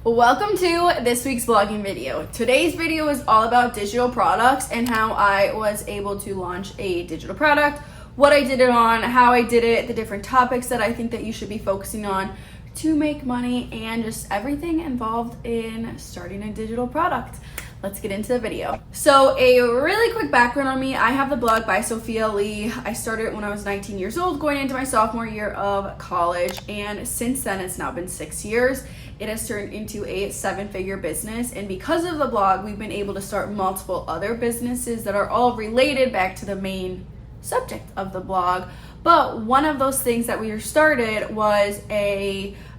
Welcome to this week's vlogging video. Today's video is all about digital products and how I was able to launch a digital product, what I did it on, how I did it, the different topics that I think that you should be focusing on to make money, and just everything involved in starting a digital product. Let's get into the video. So a really quick background on me. I have the blog by Sophia Lee. I started it when I was 19 years old, going into my sophomore year of college, and since then it's now been 6 years. It has turned into a 7-figure business, and because of the blog, we've been able to start multiple other businesses that are all related back to the main subject of the blog. But one of those things that we started was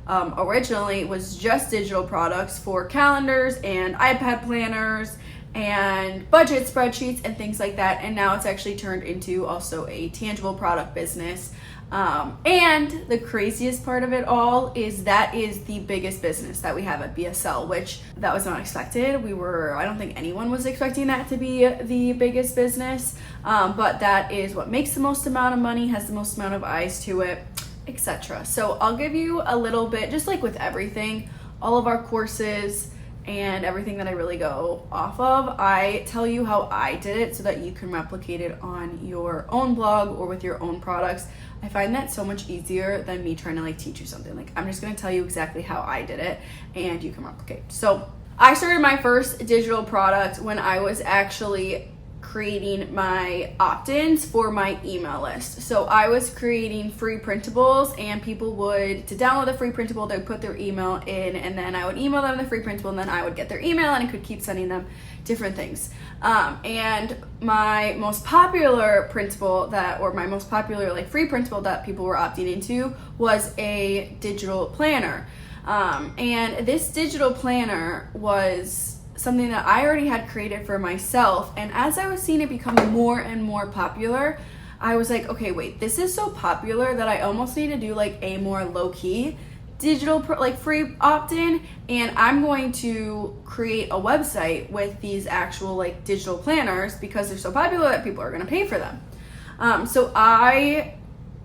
originally was just digital products for calendars and iPad planners and budget spreadsheets and things like that, and now it's actually turned into also a tangible product business. And the craziest part of it all is that is the biggest business that we have at BSL, which that was not expected. I don't think anyone was expecting that to be the biggest business, but that is what makes the most amount of money, has the most amount of eyes to it, etc. So I'll give you a little bit, just like with everything, all of our courses and everything that I really go off of, I tell you how I did it so that you can replicate it on your own blog or with your own products. I find that so much easier than me trying to teach you something. I'm just going to tell you exactly how I did it and you can replicate. So I started my first digital product when I was actually creating my opt-ins for my email list. So I was creating free printables, and people would, to download the free printable, they would put their email in, and then I would email them the free printable, and then I would get their email and I could keep sending them different things. And my most popular printable my most popular free printable that people were opting into was a digital planner. And this digital planner was something that I already had created for myself, and as I was seeing it become more and more popular, I was like, okay, wait, this is so popular that I almost need to do a more low-key digital free opt-in, and I'm going to create a website with these actual digital planners because they're so popular that people are going to pay for them. So I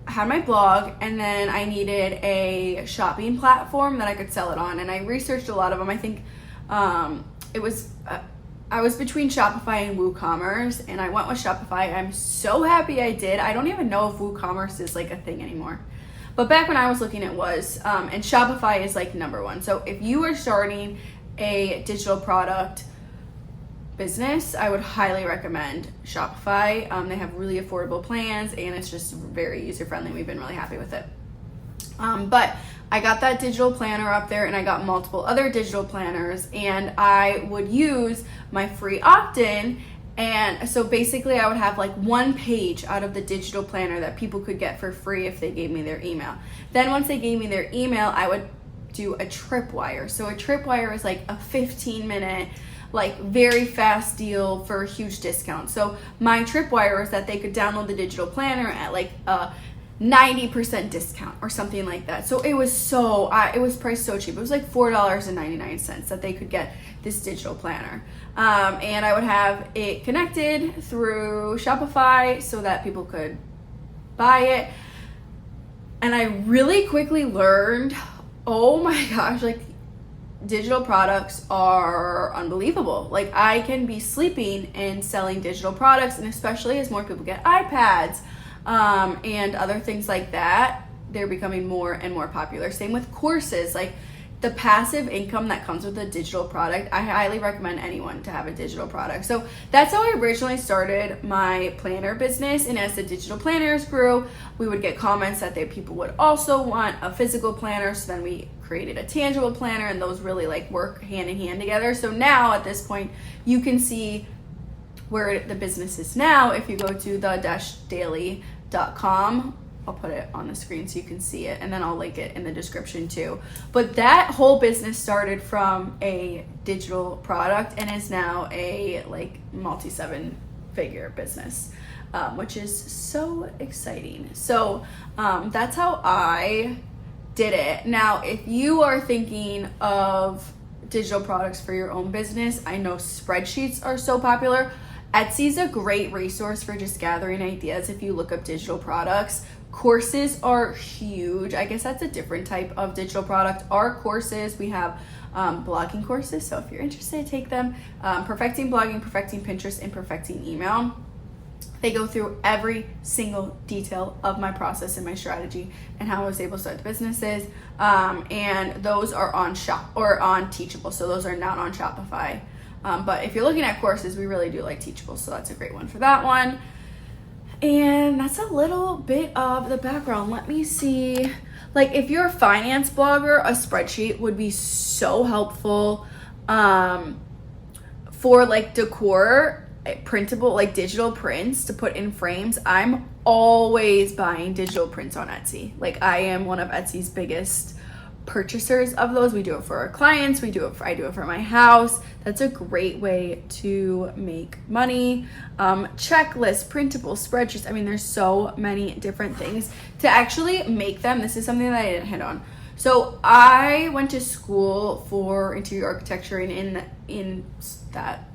had my blog, and then I needed a shopping platform that I could sell it on, and I researched a lot of them. I think I was between Shopify and WooCommerce, and I went with Shopify. I'm so happy I did. I don't even know if WooCommerce is a thing anymore, but back when I was looking, it was, and Shopify is number one. So if you are starting a digital product business, I would highly recommend Shopify. They have really affordable plans, and it's just very user-friendly. We've been really happy with it. But I got that digital planner up there, and I got multiple other digital planners, and I would use my free opt-in. And so basically I would have one page out of the digital planner that people could get for free if they gave me their email. Then once they gave me their email, I would do a tripwire. So a tripwire is a 15-minute very fast deal for a huge discount. So my tripwire is that they could download the digital planner at a 90% discount or something like that. So it was it was priced so cheap. It was $4.99 that they could get this digital planner. And I would have it connected through Shopify so that people could buy it. And I really quickly learned, oh my gosh, digital products are unbelievable. I can be sleeping and selling digital products, and especially as more people get iPads, and other things like that, they're becoming more and more popular. Same with courses. The passive income that comes with a digital product, I highly recommend anyone to have a digital product. So that's how I originally started my planner business, and as the digital planners grew, we would get comments that people would also want a physical planner, so then we created a tangible planner, and those really work hand in hand together. So now at this point, you can see where the business is now if you go to the-daily.com. I'll put it on the screen so you can see it, and then I'll link it in the description too. But that whole business started from a digital product and is now a multi-7-figure business, which is so exciting. So that's how I did it. Now, if you are thinking of digital products for your own business, I know spreadsheets are so popular. Etsy's a great resource for just gathering ideas if you look up digital products. Courses are huge. I guess that's a different type of digital product. Our courses, we have blogging courses. So if you're interested, take them. Perfecting blogging, perfecting Pinterest, and perfecting email. They go through every single detail of my process and my strategy and how I was able to start the businesses. And those are on Teachable. So those are not on Shopify. But if you're looking at courses, we really do like Teachable. So that's a great one for that one. And that's a little bit of the background. Let me see. Like if you're a finance blogger, a spreadsheet would be so helpful for like decor, printable, like digital prints to put in frames. I'm always buying digital prints on Etsy. Like I am one of Etsy's biggest purchasers of those. We do it for our clients. I do it for my house. That's a great way to make money. Checklists, printable spreadsheets. I mean, there's so many different things to actually make them. This is something that I didn't hit on. So I went to school for interior architecture, and in that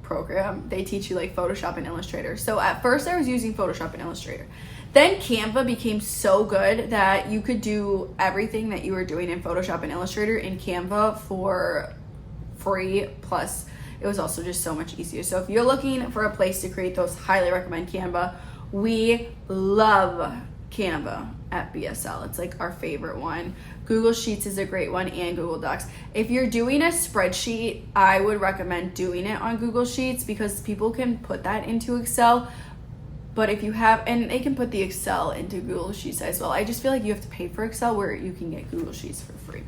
program, they teach you like Photoshop and Illustrator. So at first I was using Photoshop and Illustrator. Then Canva became so good that you could do everything that you were doing in Photoshop and Illustrator in Canva for free. Plus, it was also just so much easier. So if you're looking for a place to create those, highly recommend Canva. We love Canva at BSL. It's like our favorite one. Google Sheets is a great one, and Google Docs. If you're doing a spreadsheet, I would recommend doing it on Google Sheets because people can put that into Excel. But if you have, and they can put the Excel into Google Sheets as well. I just feel like you have to pay for Excel where you can get Google Sheets for free.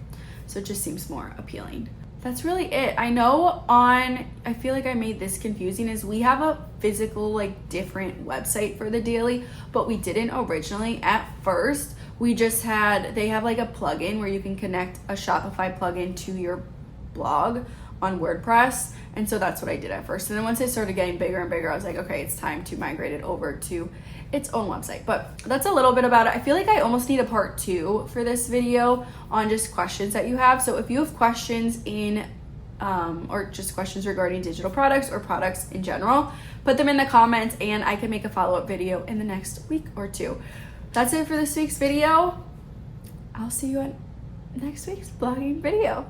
So it just seems more appealing. That's really it. I feel like I made this confusing, is we have a physical, like different website for the daily, but we didn't originally. At first, they have like a plugin where you can connect a Shopify plugin to your blog on WordPress. And so that's what I did at first. And then once it started getting bigger and bigger, I was like, okay, it's time to migrate it over to its own website. But that's a little bit about it. I feel like I almost need a part 2 for this video on just questions that you have. So if you have questions or just questions regarding digital products or products in general, put them in the comments and I can make a follow-up video in the next week or 2. That's it for this week's video. I'll see you in next week's blogging video.